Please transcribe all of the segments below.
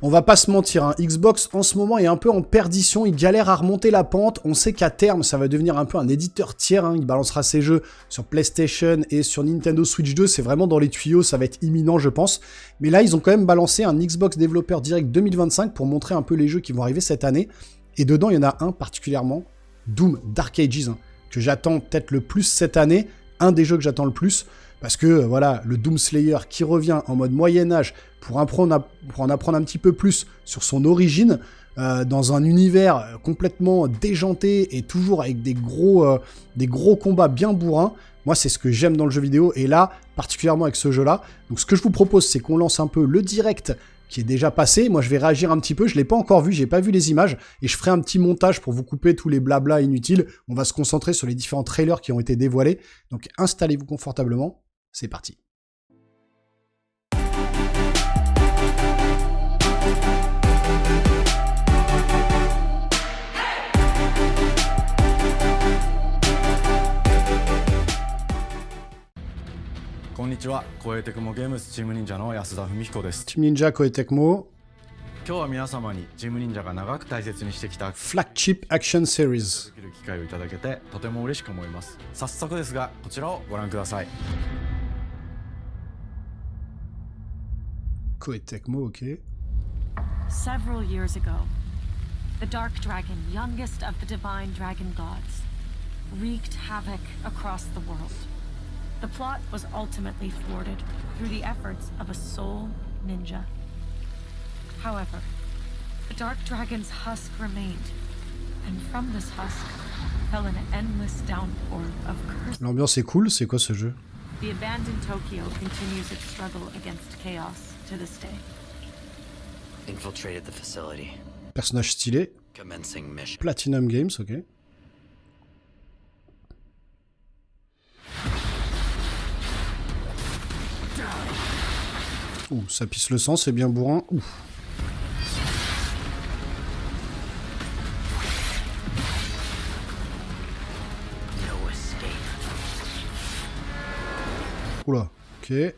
On va pas se mentir, hein, Xbox en ce moment est un peu en perdition, il galère à remonter la pente. On sait qu'à terme, ça va devenir un peu un éditeur tiers, hein. Il balancera ses jeux sur PlayStation et sur Nintendo Switch 2, c'est vraiment dans les tuyaux, ça va être imminent je pense. Mais là, ils ont quand même balancé un Xbox Developer Direct 2025 pour montrer un peu les jeux qui vont arriver cette année. Et dedans, il y en a un particulièrement, Doom Dark Ages, hein, que j'attends peut-être le plus cette année, un des jeux que j'attends le plus. Parce que, voilà, le Doom Slayer qui revient en mode Moyen-Âge pour en apprendre un petit peu plus sur son origine, dans un univers complètement déjanté et toujours avec des gros combats bien bourrins. Moi, c'est ce que j'aime dans le jeu vidéo, et là, particulièrement avec ce jeu-là. Donc, ce que je vous propose, c'est qu'on lance un peu le direct qui est déjà passé. Moi, je vais réagir un petit peu. Je l'ai pas encore vu, j'ai pas vu les images, et je ferai un petit montage pour vous couper tous les blablas inutiles. On va se concentrer sur les différents trailers qui ont été dévoilés. Donc, installez-vous confortablement. C'est parti. Konnichiwa, Koei Tecmo Games Team Ninja の安田文彦です。 Team Ninja Koei Tecmo. 今日は皆様にチーム忍者が長く大切にしてきた Flagship Action Series できる機会をいただけてとても嬉しく思います。早速ですがこちらをご覧ください。 Koei Tecmo, ok. Several years ago, the Dark Dragon, youngest of the divine dragon gods, wreaked havoc across the world. The plot was ultimately thwarted through the efforts of a sole ninja. However, the Dark Dragon's husk remained, and from this husk fell an endless downpour of curses. L'ambiance est cool, c'est quoi ce jeu? The abandoned Tokyo continues its struggle against chaos to this day. Infiltrated the facility. Personnage stylé. Commencing mission. Platinum Games, ok. Ouh, ça pisse le sang, c'est bien bourrin. Ouh. No escape. Oula, ok.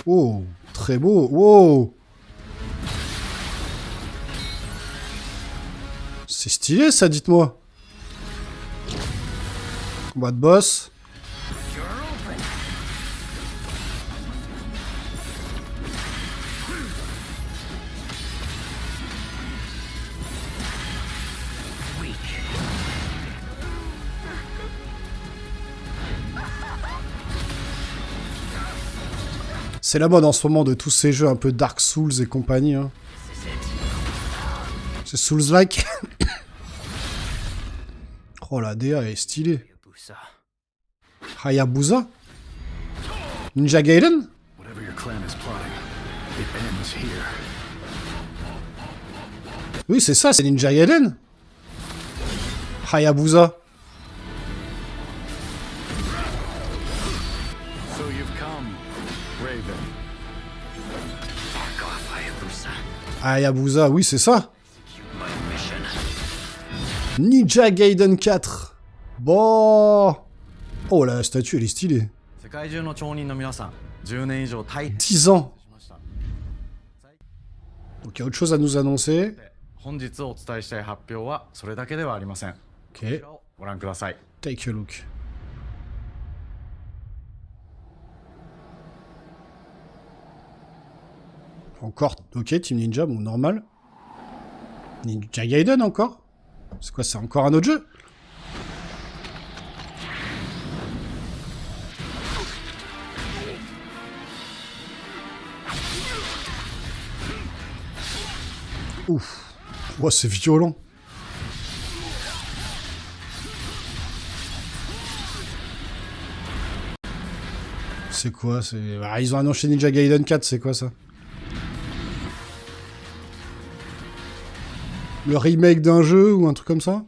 Oh, très beau. Wow. C'est stylé ça, dites-moi. Combat de boss. C'est la mode en ce moment de tous ces jeux un peu Dark Souls et compagnie. Hein. C'est Souls-like. Oh, la DA est stylée. Hayabusa? Ninja Gaiden? Oui, c'est ça, c'est Ninja Gaiden. Hayabusa. Hayabusa, oui, c'est ça. Ninja Gaiden 4. Bon. Oh, la statue, elle est stylée. 10 ans. Ok, autre chose à nous annoncer. Ok. Take a look. Encore, ok, Team Ninja, bon, normal. Ninja Gaiden encore? C'est quoi, c'est encore un autre jeu? Ouf. Oh, c'est violent. C'est quoi? C'est... Ah, ils ont annoncé Ninja Gaiden 4, c'est quoi ça? Le remake d'un jeu ou un truc comme ça?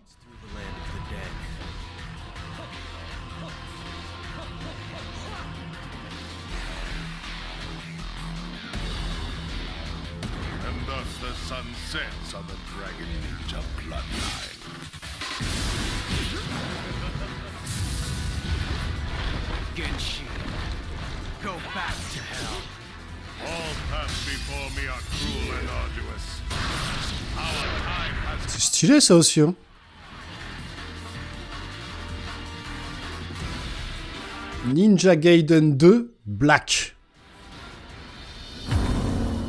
C'est stylé ça aussi, hein. Ninja Gaiden 2 Black.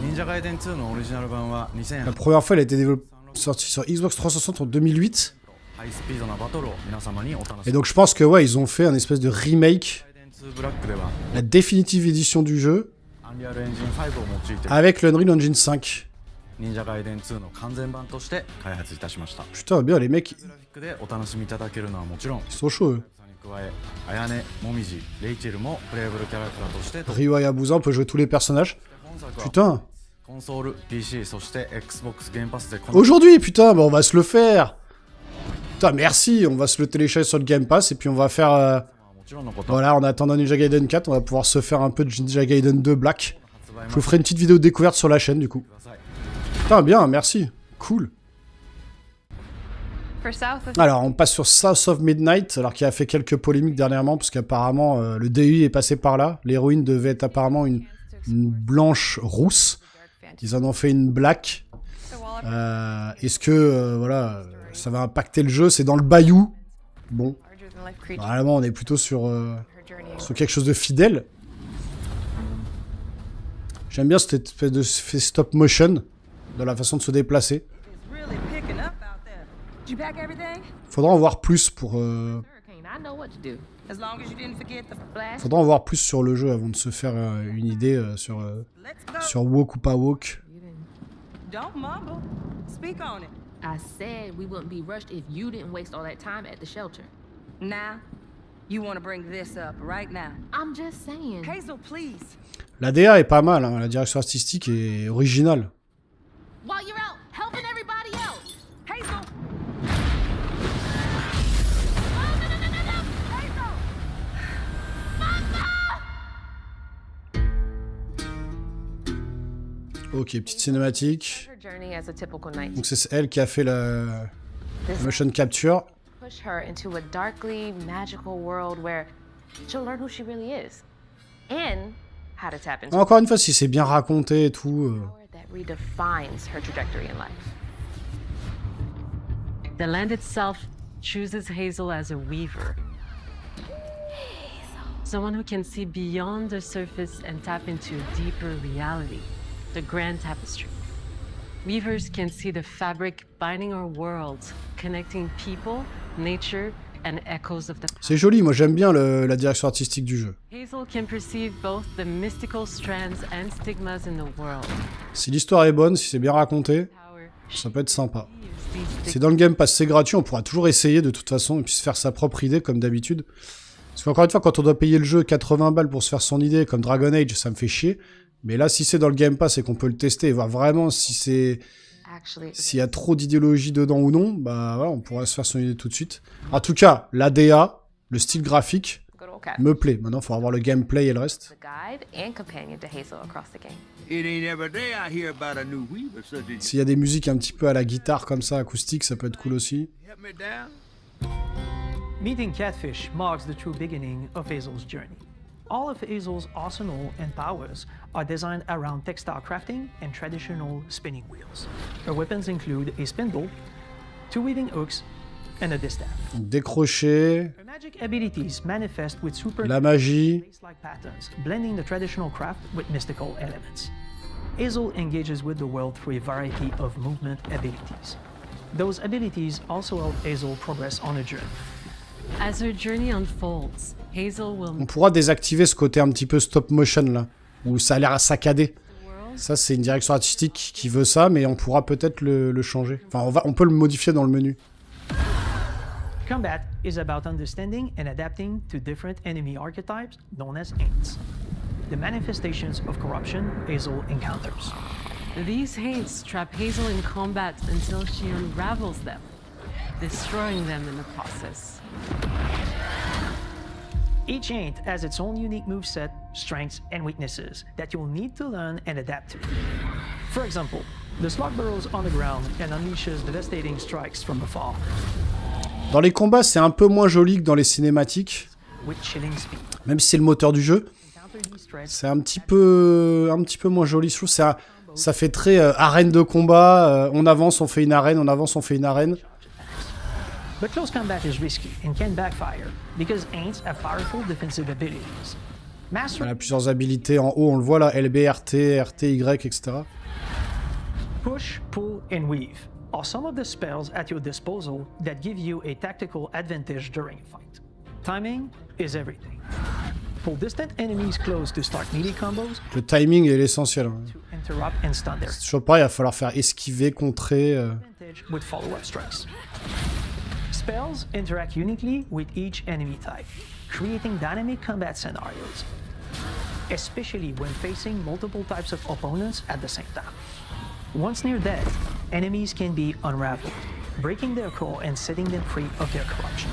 忍者ガイデン2のオリジナル版は La première fois, elle a été sortie sur Xbox 360 en 2008. ハイスピードなバトルを皆様にお楽し Et み donc je pense que ouais, ils ont fait un espèce de remake, ガイデン2ブラックでは la définitive édition du jeu, アンリアルエンジン5を用いて avec l'Unreal Engine 5. 忍者ガイデン2の完全版として開発いたしました。 Putain, bien, les mecs, グラフィックでお楽しみいただけるのはもちろん ils sont chauds, eux. に加え綾音、もみじ、レイチェルもプレイブルキャラクターとして Ryu Hayabusa, on peut jouer tous les personnages. 本作は Putain. コンソール、PC、そして Xbox Game Pass でこの Aujourd'hui, putain, bah on va se le faire. Putain, merci, on va se le télécharger sur le Game Pass et puis on va faire... もちろんのこと Voilà, en attendant Ninja Gaiden 4, on va pouvoir se faire un peu de Ninja Gaiden 2 Black. 発売 Je vous ferai une petite vidéo de découverte sur la chaîne, du coup. ください。 Putain, bien, merci. Cool. For South of Alors, on passe sur South of Midnight, alors qu'il a fait quelques polémiques dernièrement, parce qu'apparemment, le DI est passé par là. L'héroïne devait être apparemment une blanche rousse. Ils en ont fait une black. Est-ce que, voilà, ça va impacter le jeu? C'est dans le bayou. Bon, larger than life creature. normalement, on est plutôt sur, Her journey sur quelque chose de fidèle. J'aime bien cette espèce de stop motion dans la façon de se déplacer. It's really picking up out there. Did you pack everything? Faudra en voir plus pour... Hurricane, I know what to do. As long as you didn't forget the Flash. Faudra en voir plus sur le jeu avant de se faire une idée sur, let's go. sur woke ou pas woke. You didn't- Don't mumble. Speak on it. I said we wouldn't be rushed if you didn't waste all that time at the shelter. Now, you want to bring this up right now. I'm just saying. Hazel, please. La DA est pas mal, hein, la direction artistique est originale. While you're out helping everybody else. Hazel! Ok, petite cinématique. Her journey as a typical night. Donc c'est elle qui a fait la This motion capture. push her into a darkly magical world where she'll learn who she really is and how to tap into Encore une fois, si c'est bien raconté et tout... the power that redefines her trajectory in life. The land itself chooses Hazel as a weaver. Someone who can see beyond the surface and tap into a deeper reality, the grand tapestry. Weavers can see the fabric binding our world, connecting people, nature, and echoes of the past. C'est joli, moi j'aime bien la direction artistique du jeu. Hazel can perceive both the mystical strands and stigmas in the world. Si l'histoire est bonne, si c'est bien raconté, Power ça peut être sympa. these C'est dans le Game Pass, c'est gratuit, on pourra toujours essayer de toute façon et puis se faire sa propre idée comme d'habitude. Parce qu'encore une fois, quand on doit payer le jeu 80 balles pour se faire son idée, comme Dragon Age, ça me fait chier. Mais là, si c'est dans le Game Pass et qu'on peut le tester et voir vraiment si c'est Actually, s'il y a trop d'idéologie dedans ou non, bah voilà, on pourra se faire son idée tout de suite. En tout cas, l'ADA, le style graphique, good old cat. me plaît. Maintenant, il faut avoir le gameplay et le reste. The guide and companion to Hazel across the game. It ain't every day I hear about a new weaver such as S'il y a des musiques un petit peu à la guitare comme ça, acoustique, ça peut être cool aussi. help me down. Meeting Catfish marks the true beginning of Hazel's journey. All of Hazel's arsenal and powers are designed around textile crafting and traditional spinning wheels. Her weapons include a spindle, 2 weaving hooks, and a distaff. Donc, décrocher, Her magic abilities manifest with super la magie. lace-like patterns, blending the traditional craft with mystical elements. Hazel engages with the world through a variety of movement abilities. Those abilities also help Hazel progress on a journey. As her journey unfolds, Hazel will On pourra désactiver ce côté un petit peu stop motion là, où ça a l'air saccadé. Ça, c'est une direction artistique qui veut ça, mais on pourra peut-être le changer. Enfin, on peut le modifier dans le menu. Combat is about understanding and adapting to different enemy archetypes known as Aints, the manifestations of corruption Hazel encounters. These hates trap Hazel in combat until she unravels them, destroying them in the process. Each Aint has its own unique moveset, strengths, and weaknesses that you'll need to learn and adapt to. For example, the slug burrows on the ground and unleashes devastating strikes from afar, Dans les combats, c'est un peu moins joli que dans les cinématiques, with chilling speed. même si c'est le moteur du jeu. C'est un petit peu moins joli. Je trouve ça fait très arène de combat. On avance, on fait une arène, on avance, on fait une arène. But close combat is risky and can backfire because ants have powerful defensive abilities. Elle a plusieurs habilités en haut, on le voit là, LB, RT, RT, Y, etc. Push, pull, and weave are some of the spells at your disposal that give you a tactical advantage during a fight. Timing is everything. Pull distant enemies close to start melee combos. Le timing est l'essentiel. Hein. To interrupt and stun their Je sais pas, il va falloir faire esquiver, contrer. advantage with follow-up strikes. Spells interact uniquely with each enemy type, creating dynamic combat scenarios, especially when facing multiple types of opponents at the same time. Once near death, enemies can be unraveled, breaking their core and setting them free of their corruption,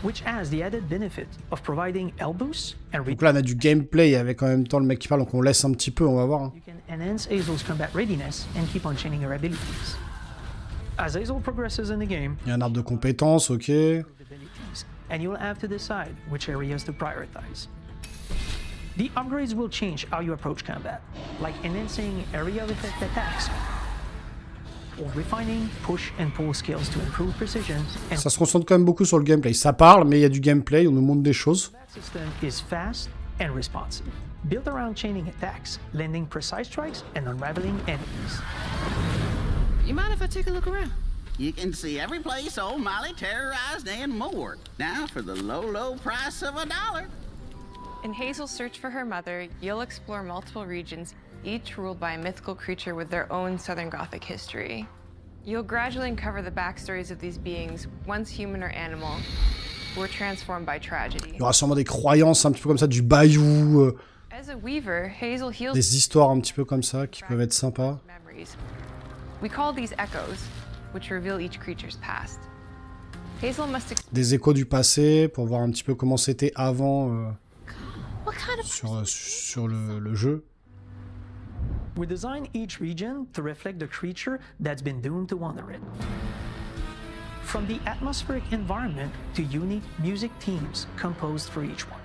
which has the added benefit of providing elbows and Donc là, on a du gameplay avec en même temps le mec qui parle, donc on laisse un petit peu, on va voir. Hein. you can enhance Hazel's combat readiness and keep on chaining her abilities. As Hazel progresses in the game, Il y a un arbre de compétences, ok. abilities, and you'll have to decide which areas to prioritize. The upgrades will change how you approach combat, like enhancing area effect attacks, or refining push and pull skills to improve precision. And Ça se concentre quand même beaucoup sur le gameplay. Ça parle, mais il y a du gameplay, on nous montre des choses. the combat system is fast and responsive, built around chaining attacks, landing precise strikes, and unraveling enemies. You mind if I take a look around? You can see every place old Molly terrorized and more. Now for the low, low price of $1. In Hazel's search for her mother, you'll explore multiple regions, each ruled by a mythical creature with their own Southern Gothic history. You'll gradually uncover the backstories of these beings, once human or animal, who were transformed by tragedy. Il y aura sûrement des croyances un petit peu comme ça, du bayou, As a weaver, Hazel heals des histoires un petit peu comme ça qui peuvent être sympas. memories. We call these echoes, which reveal each creature's past. Hazel must Des échos du passé pour voir un petit peu comment c'était avant sur le jeu. We design each region to reflect the creature that's been doomed to wander it. From the atmospheric environment to unique music themes composed for each one.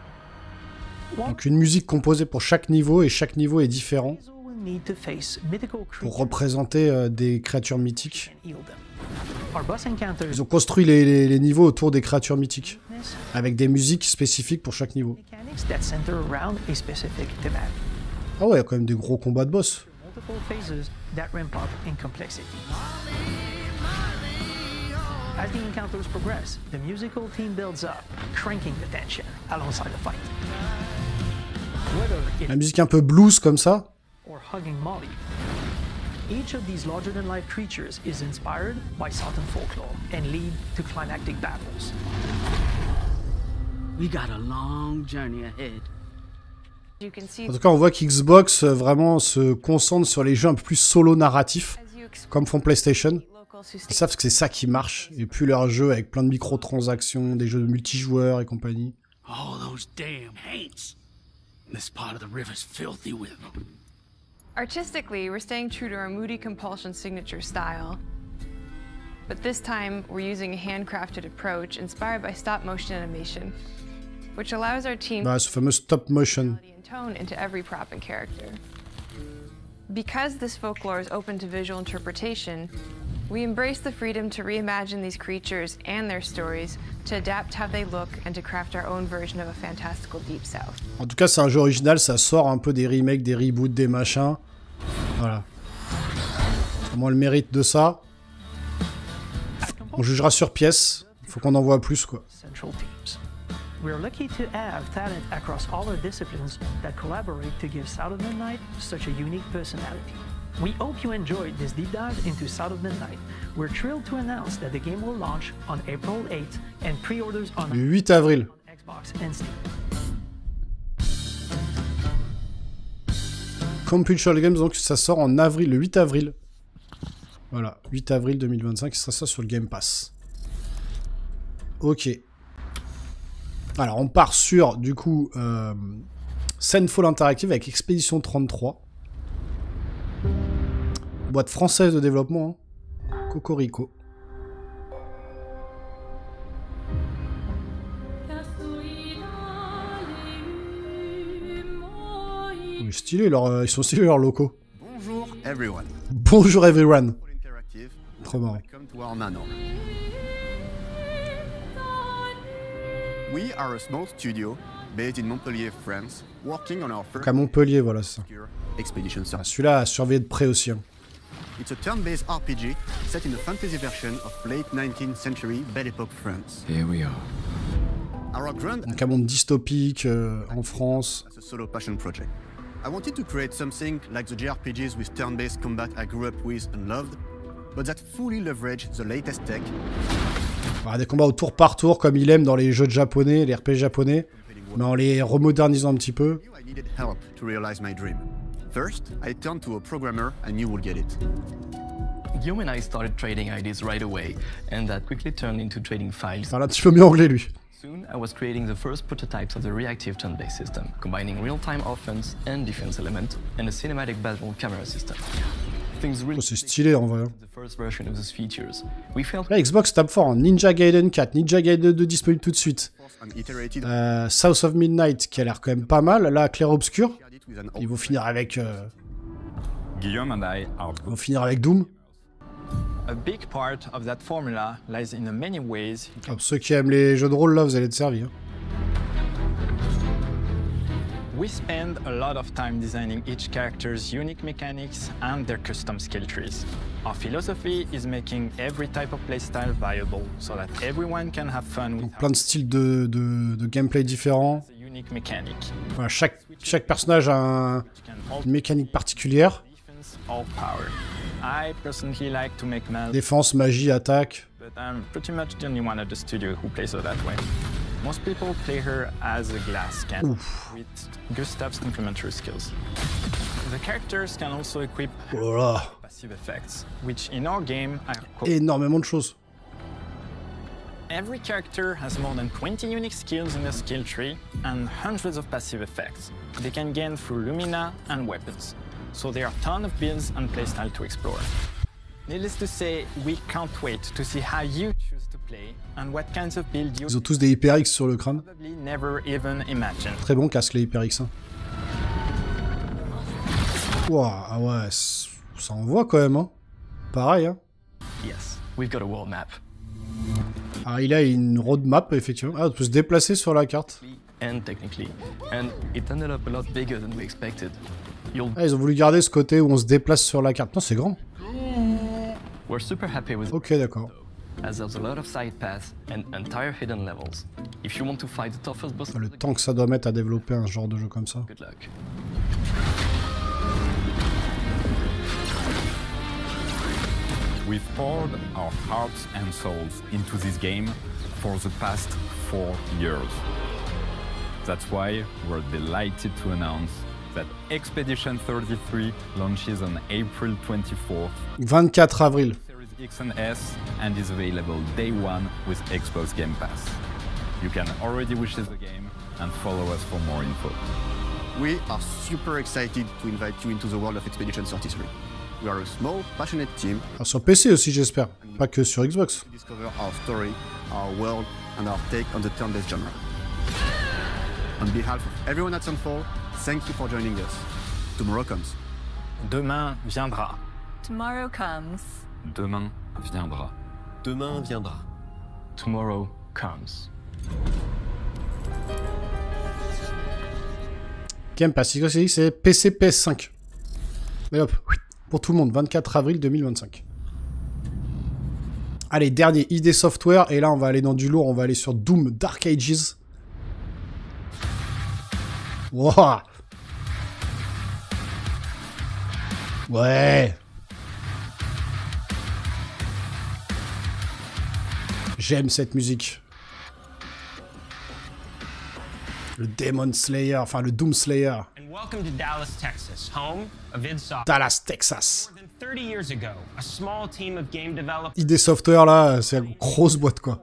Donc une musique composée pour chaque niveau, et chaque niveau est différent Hazel will need to face mythical pour creatures représenter des créatures mythiques. and heal them. Our boss encounters Ils ont construit les niveaux autour des créatures mythiques, avec des musiques spécifiques pour chaque niveau. mechanics that center around a specific thematic. Ah ouais, il y a quand même des gros combats de boss. Multiple phases that ramp up in complexity. As the encounters progress, the musical theme builds up, cranking the tension alongside the fight. Whether La it's musique un peu blues comme ça. or hugging Molly, each of these larger-than-life creatures is inspired by Southern folklore and lead to climactic battles. We got a long journey ahead. you can see En tout cas, on voit qu'Xbox vraiment se concentre sur les jeux un peu plus solo narratifs, as you explore comme font PlayStation. locals who Ils stay savent que c'est ça qui marche, et plus leurs jeux avec plein de microtransactions, des jeux multijoueurs et compagnie. All those damn haints. This part of the river's filthy with them. Artistically, we're staying true to our moody compulsion signature style. But this time, we're using a handcrafted approach inspired by stop-motion animation, which allows our team Bah, ce fameux stop motion. and tone into every prop and character. Because this folklore is open to visual interpretation, we embrace the freedom to reimagine these creatures and their stories, to adapt how they look, and to craft our own version of a fantastical Deep South. En tout cas, c'est un jeu original, ça sort un peu des remakes, des reboots, des machins. Voilà. Vraiment le mérite de ça. On jugera sur pièce. Faut qu'on en voit plus, quoi. Central themes. We're lucky to have talent across all our disciplines that collaborate to give South of Midnight such a unique personality. We hope you enjoyed this deep dive into South of Midnight. We're thrilled to announce that the game will launch on April 8th and pre-orders on Le 8 avril. Xbox and Steam. Computer Games, donc ça sort en avril, le 8 avril. Voilà, 8 avril 2025, ce sera ça sur le Game Pass. Ok. Alors, on part sur, du coup, Sandfall Interactive avec Expédition 33. Boîte française de développement, hein. Cocorico. Oui, stylé, ils sont stylés leurs locaux. Bonjour everyone. Bonjour everyone. Interactive. Trop marrant. Welcome to our manor. We are a small studio based in Montpellier, France, working on our first Donc à Montpellier, voilà, c'est ça. expedition. Ah, celui-là a surveillé de près aussi. Hein. It's a turn-based RPG set in a fantasy version of late 19th century Belle Époque France. Here we are. Our grand Donc un monde dystopique en France. as a solo passion project. I wanted to create something like the JRPGs with turn-based combat I grew up with and loved, but that fully leveraged the latest tech. Voilà, des combats au tour par tour comme il aime dans les jeux de japonais, les RPG japonais, mais en les remodernisant un petit peu. I needed help to realize my dream. First, I turned to a programmer I knew would get it. Guillaume and I started trading ideas right away, and that quickly turned into trading files. Parle un petit peu mieux anglais lui. Soon, I was creating the first prototypes of the reactive turn-based system, combining real-time offense and defense element, and a cinematic battle camera system. Things really C'est stylé en vrai. the first version of those features. We felt Là, Xbox tape fort. Hein. Ninja Gaiden 4, Ninja Gaiden 2 disponible tout de suite. And iterated South of Midnight qui a l'air quand même pas mal. Là, Clair Obscur. with an Ils vont finir avec. Guillaume and I are Ils vont finir avec Doom. A big part of that formula lies in the many ways Ah, pour ceux qui aiment les jeux de rôle, là, vous allez être servis. Hein. we spend a lot of time designing each character's unique mechanics and their custom skill trees. Our philosophy is making every type of playstyle viable so that everyone can have fun with Donc plein de styles de gameplay différents. a unique mechanic. Voilà, chaque personnage a une mécanique particulière. Defense or power. I personally like to make math, Défense, magie, attaque. but I'm pretty much the only one at the studio who plays her that way. Most people play her as a glass cannon with Gustav's complementary skills. The characters can also equip Oh là là. passive effects, which in our game are Énormément de choses. Every character has more than 20 unique skills in their skill tree and hundreds of passive effects they can gain through Lumina and weapons. So there are a ton of builds and playstyle to explore. Needless to say, we can't wait to see how you choose to play and what kinds of build you Ils ont tous des HyperX sur le crâne. probably never even imagined. Très bon casque les HyperX. Hein. Ouah, ah ouais, ça envoie quand même. Hein. Pareil. Hein. yes, we've got a world map. Ah, il a une roadmap, effectivement. Ah, on peut se déplacer sur la carte. And technically, and it ended up a lot bigger than we expected. You'll Ah, ils ont voulu garder ce côté où on se déplace sur la carte. Non, c'est grand. We're super happy with Ok, d'accord. as there's a lot of side paths and entire hidden levels. If you want to fight the toughest boss, Le temps que ça doit mettre à développer un genre de jeu comme ça. good luck. We've poured our hearts and souls into this game for the past 4 years. That's why we're delighted to announce that Expedition 33 launches on April 24th, 24 avril. Series X and S, and is available day one with Xbox Game Pass. You can already wishlist the game and follow us for more info. We are super excited to invite you into the world of Expedition 33. We are a small, passionate team Ah, sur PC aussi, j'espère. Pas que sur Xbox. to discover our story, our world, and our take on the turn-based genre. On behalf of everyone at Sunfall, thank you for joining us. Tomorrow comes. Demain viendra. Tomorrow comes. Demain viendra. Demain viendra. Tomorrow comes. Game Pass X, c'est PC PS5. Mais hop, pour tout le monde, 24 avril 2025. Allez, dernier, ID Software. Et là, on va aller dans du lourd. On va aller sur Doom Dark Ages. Wouah. Ouais. J'aime cette musique. Le Demon Slayer, enfin le Doom Slayer. And welcome to Dallas, Texas, home of id Software. Dallas, Texas. More than 30 years ago, a small team of game developers ID Software là, c'est une grosse boîte quoi.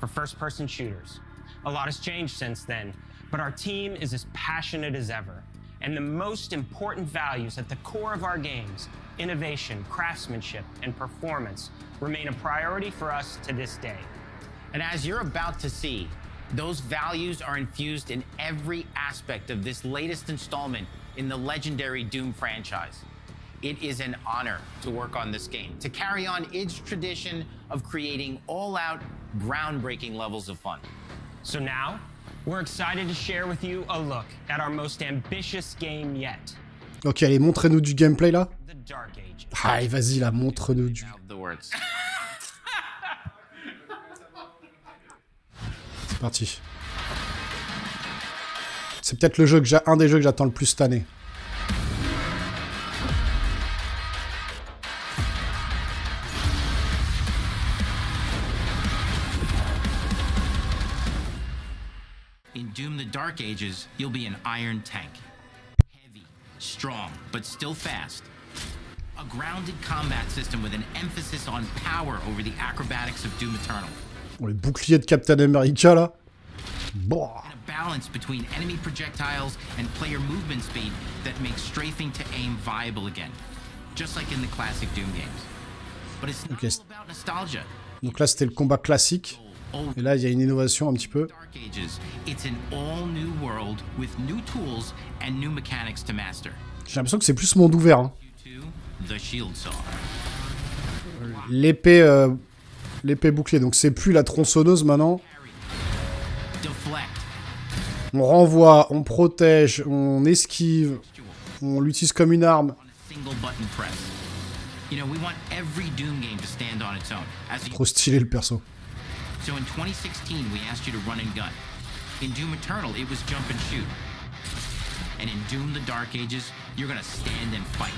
for first-person shooters. A lot has changed since then, but our team is as passionate as ever. And the most important values at the core of our games, innovation, craftsmanship, and performance, remain a priority for us to this day. And as you're about to see, those values are infused in every aspect of this latest installment in the legendary Doom franchise. It is an honor to work on this game, to carry on its tradition of creating all-out, groundbreaking levels of fun. So now, we're excited to share with you a look at our most ambitious game yet. Ok, allez, montrez-nous du gameplay là. The Dark Ages. Allez, vas-y là, montre-nous du... C'est parti. C'est peut-être le jeu que un des jeux que j'attends le plus cette année. In Doom the Dark Ages, you'll be an iron tank. Heavy, strong, but still fast. A grounded combat system with an emphasis on power over the acrobatics of Doom Eternal. Oh, les boucliers de Captain America là. Boah. And a balance between enemy projectiles and player movement speed that makes strafing to aim viable again. Just like in the classic Doom games. But it's not all about nostalgia. Donc là c'était le combat classique. Et là il y a une innovation un petit peu. Dark Ages, it's an all new world with new tools and new mechanics to master. J'ai l'impression que c'est plus monde ouvert. Hein. The Shield Saw. L'épée bouclier, donc c'est plus la tronçonneuse maintenant. On renvoie, on protège, on esquive, on l'utilise comme une arme. Trop stylé le perso. So in 2016, we asked you to run and gun. In Doom Eternal, it was jump and shoot. And in Doom the Dark Ages, you're gonna stand and fight.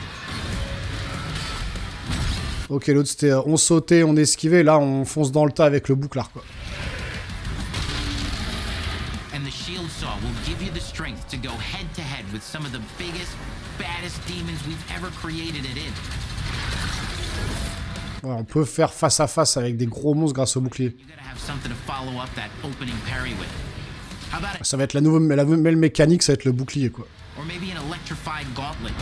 Ok, l'autre c'était on sautait, on esquivait, là on fonce dans le tas avec le bouclard quoi. And the Shield Saw will give you the strength to go head to head with some of the biggest, baddest demons we've ever created it in. Ouais, on peut faire face à face avec des gros monstres grâce au bouclier. Ça va être la nouvelle mécanique, ça va être le bouclier quoi. Or maybe an electrified gauntlet.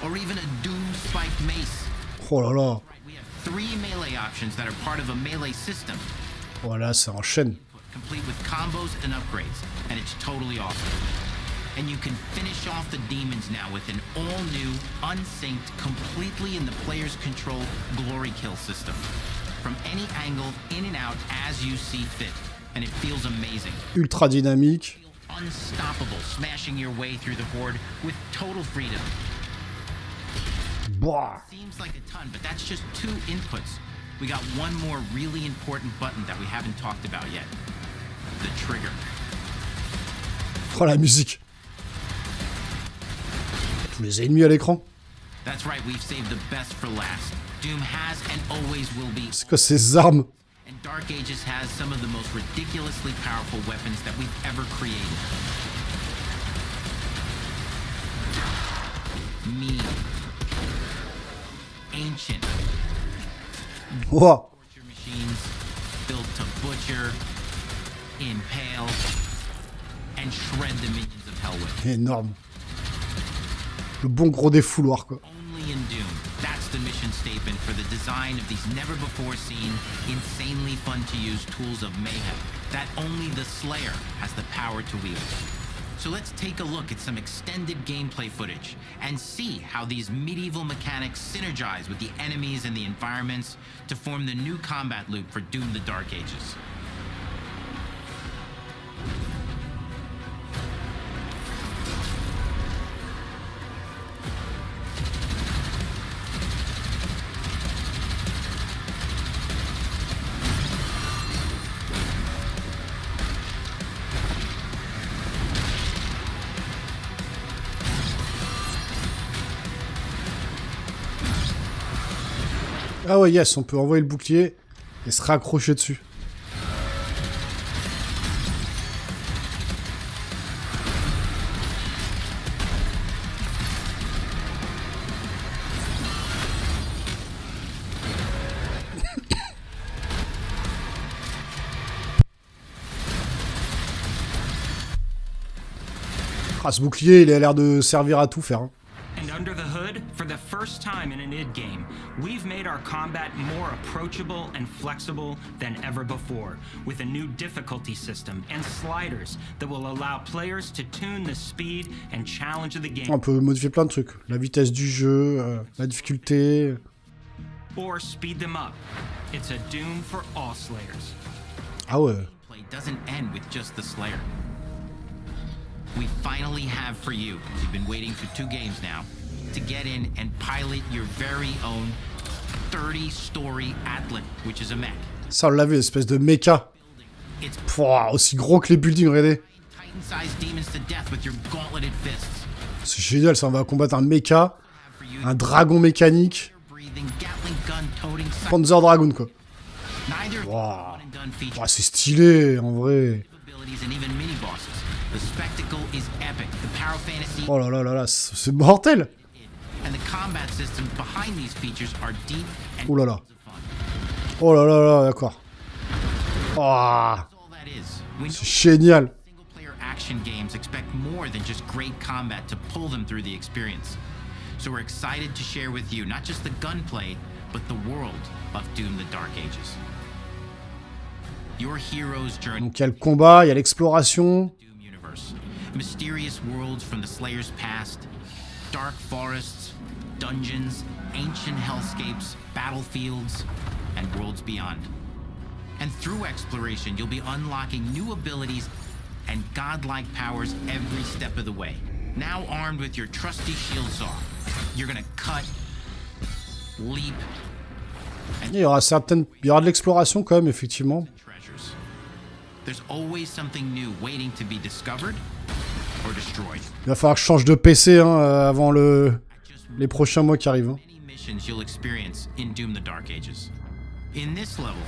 Or even a Doom spiked mace. Oh là là. We have 3 melee options that are part of a melee system. Voilà, ça enchaîne. Complete with combos and upgrades, and it's totally awesome. And you can finish off the demons now with an all-new, unsynced, completely in the player's control glory kill system. From any angle, in and out, as you see fit. And it feels amazing. Ultra dynamique. Unstoppable, smashing your way through the horde with total freedom. Boah. Seems like a ton, but that's just 2 inputs. We got one more really important button that we haven't talked about yet. The trigger. Oh la musique. Tous les ennemis à l'écran. That's right, we've saved the best for last. Doom has and always will be. C'est quoi ces armes? And Dark Ages has some of the most ridiculously powerful weapons that we've ever created. Mean. Ancient. Wow. Torture machines built to butcher, impale, and shred the minions of hell with. Énorme. Le bon gros défouloir quoi. Only in Doom. That's the mission statement for the design of these never-before-seen, insanely fun-to-use tools of mayhem that only the Slayer has the power to wield. So let's take a look at some extended gameplay footage and see how these medieval mechanics synergize with the enemies and the environments to form the new combat loop for Doom the Dark Ages. Ah ouais, yes, on peut envoyer le bouclier et se raccrocher dessus. Ah, ce bouclier, il a l'air de servir à tout faire. Hein. And under the hood, For the first time in an id game, we've made our combat more approachable and flexible than ever before, with a new difficulty system and sliders that will allow players to tune the speed and challenge of the game. On peut modifier plein de trucs. La vitesse du jeu, la difficulté. Or speed them up. It's a Doom for all Slayers. Ah ouais. Play doesn't end with just the Slayer. We finally have for you, you've been waiting for 2 games now, to get in and pilot your very own 30-story Atlan, which is a mech. Ça, on l'a vu, espèce de mecha. Pouah, aussi gros que les buildings, regardez. Titan-sized demons to death with your gauntleted fists. C'est génial, ça, on va combattre un mecha, un dragon mécanique. Panzer Dragoon, quoi. Wow. Wow, c'est stylé, en vrai. Oh là là là là, c'est mortel. Oh là là. Oh là là là, d'accord. Oh, c'est génial. Action games expect more than just great combat to pull them through the experience. So we're excited to share with you not just the gunplay, but the world of Doom: The Dark Ages. Your hero's journey. Donc il y a le combat, il y a l'exploration. Doom universe. Mysterious worlds from the Slayer's past, dark forests, dungeons, ancient hellscapes, battlefields, and worlds beyond. And through exploration, you'll be unlocking new abilities and godlike powers every step of the way. Now armed with your trusty shield saw, you're gonna cut, leap, Il y aura de l'exploration quand même, effectivement. treasures. There's always something new waiting to be discovered or destroyed. Il va falloir que je change de PC avant les prochains mois qui arrivent. Hein. Many missions you'll experience in Doom: The Dark Ages. In this level,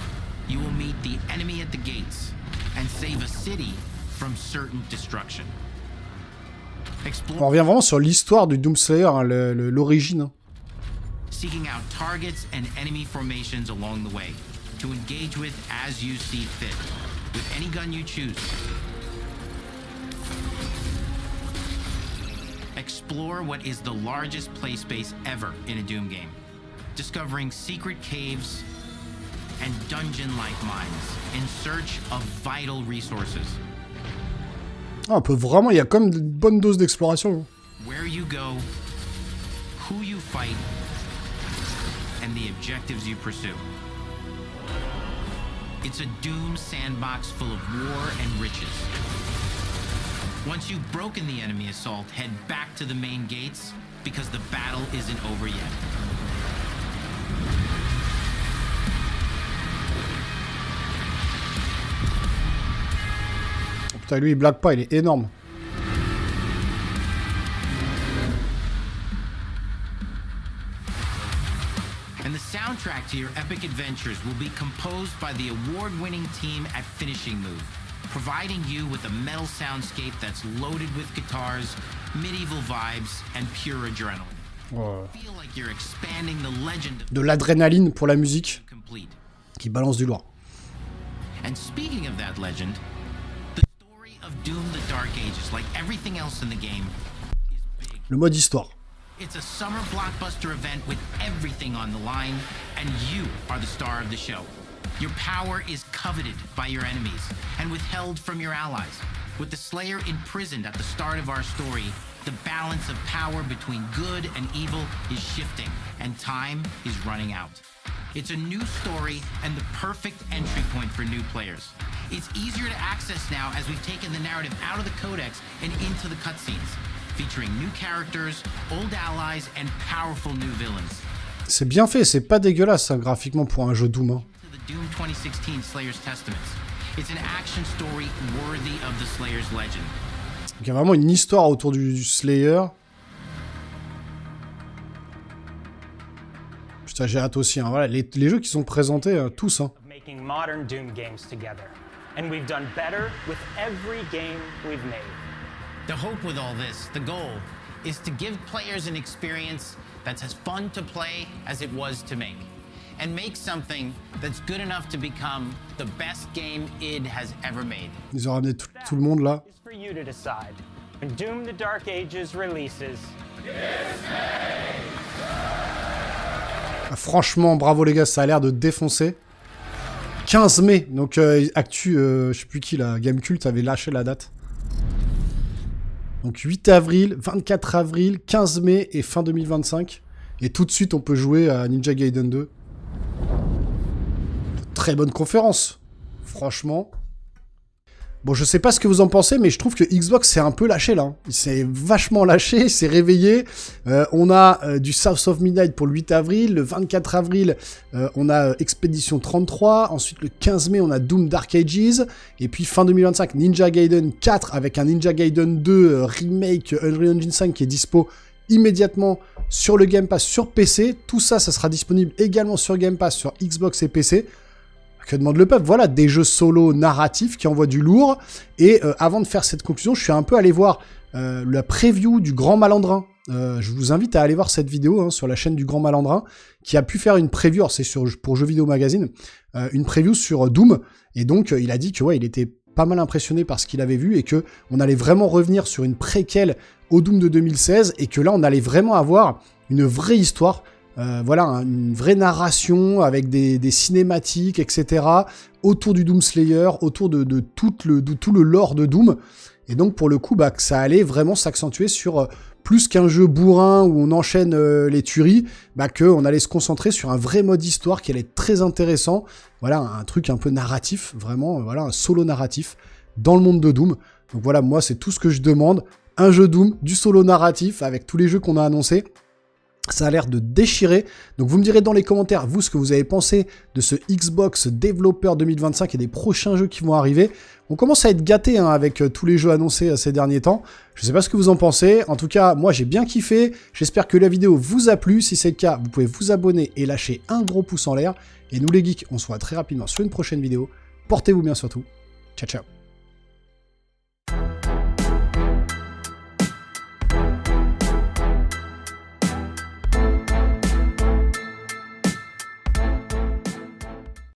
you will meet the enemy at the gates and save a city from certain destruction. On revient vraiment sur l'histoire du Doom Slayer, hein, l'origine. Hein. Seeking out targets and enemy formations along the way to engage with as you see fit, with any gun you choose. Explore what is the largest play space ever in a Doom game, discovering secret caves and dungeon-like mines in search of vital resources. Ah, on peut vraiment, il y a quand même une bonne dose d'exploration. Where you go, who you fight, and the objectives you pursue. It's a Doom sandbox full of war and riches. Once you've broken the enemy assault, head back to the main gates, because the battle isn't over yet. Putain, lui, il blague pas, il est énorme. And the soundtrack to your epic adventures will be composed by the award-winning team at Finishing Move, providing you with a metal soundscape that's loaded with guitars, medieval vibes, and pure adrenaline. Ouais. Feel like you're expanding the legend De l'adrénaline pour la musique, complete. qui balance du lourd. And speaking of that legend, the story of Doom: The Dark Ages, like everything else in the game, Le mode histoire. it's a summer blockbuster event with everything on the line, and you are the star of the show. Your power is coveted by your enemies and withheld from your allies. With the Slayer imprisoned at the start of our story, the balance of power between good and evil is shifting, and time is running out. It's a new story and the perfect entry point for new players. It's easier to access now as we've taken the narrative out of the codex and into the cutscenes, featuring new characters, old allies, and powerful new villains. C'est bien fait, c'est pas dégueulasse hein, graphiquement pour un jeu Doom. Hein. To the Doom 2016 Slayer's Testaments. It's an action story worthy of the Slayer's legend. Donc, il y a vraiment une histoire autour du Slayer. Putain, j'ai hâte aussi. Hein. Voilà, les jeux qui sont présentés, tous. Hein. Making modern Doom games together. And we've done better with every game we've made. The hope with all this, the goal, is to give players an experience that's as fun to play as it was to make. And make something that's good enough to become the best game id has ever made. Ils ont ramené tout le monde là. It's for you to decide. When Doom: The Dark Ages releases, franchement, bravo les gars, ça a l'air de défoncer. 15 mai, donc actu, je sais plus qui, la Gamecult avait lâché la date. Donc 8 avril, 24 avril, 15 mai et fin 2025. Et tout de suite, on peut jouer à Ninja Gaiden 2. Très bonne conférence, franchement. Bon, je sais pas ce que vous en pensez, mais je trouve que Xbox s'est un peu lâché, là. Il s'est vachement lâché, il s'est réveillé. On a du South of Midnight pour le 8 avril. Le 24 avril, on a Expedition 33. Ensuite, le 15 mai, on a Doom Dark Ages. Et puis, fin 2025, Ninja Gaiden 4 avec un Ninja Gaiden 2 remake Unreal Engine 5 qui est dispo immédiatement sur le Game Pass sur PC. Tout ça, ça sera disponible également sur Game Pass, sur Xbox et PC. Que demande le peuple? Voilà, des jeux solo narratifs qui envoient du lourd. Et avant de faire cette conclusion, je suis un peu allé voir la preview du Grand Malandrin. Je vous invite à aller voir cette vidéo sur la chaîne du Grand Malandrin, qui a pu faire une preview, alors c'est pour Jeux Vidéo Magazine, une preview sur Doom. Et donc, il a dit que ouais, il était pas mal impressionné par ce qu'il avait vu et que on allait vraiment revenir sur une préquelle au Doom de 2016 et que là, on allait vraiment avoir une vraie histoire. Voilà, une vraie narration avec des cinématiques, etc. autour du Doom Slayer, autour de tout le lore de Doom. Et donc, pour le coup, bah, que ça allait vraiment s'accentuer sur plus qu'un jeu bourrin où on enchaîne les tueries, bah, qu'on allait se concentrer sur un vrai mode histoire qui allait être très intéressant. Voilà, un truc un peu narratif, vraiment, voilà, un solo narratif dans le monde de Doom. Donc voilà, moi, c'est tout ce que je demande. Un jeu Doom, du solo narratif avec tous les jeux qu'on a annoncés. Ça a l'air de déchirer. Donc vous me direz dans les commentaires, vous, ce que vous avez pensé de ce Xbox Developer 2025 et des prochains jeux qui vont arriver. On commence à être gâté avec tous les jeux annoncés ces derniers temps. Je sais pas ce que vous en pensez. En tout cas, moi j'ai bien kiffé. J'espère que la vidéo vous a plu. Si c'est le cas, vous pouvez vous abonner et lâcher un gros pouce en l'air. Et nous les geeks, on se voit très rapidement sur une prochaine vidéo. Portez-vous bien surtout. Ciao, ciao.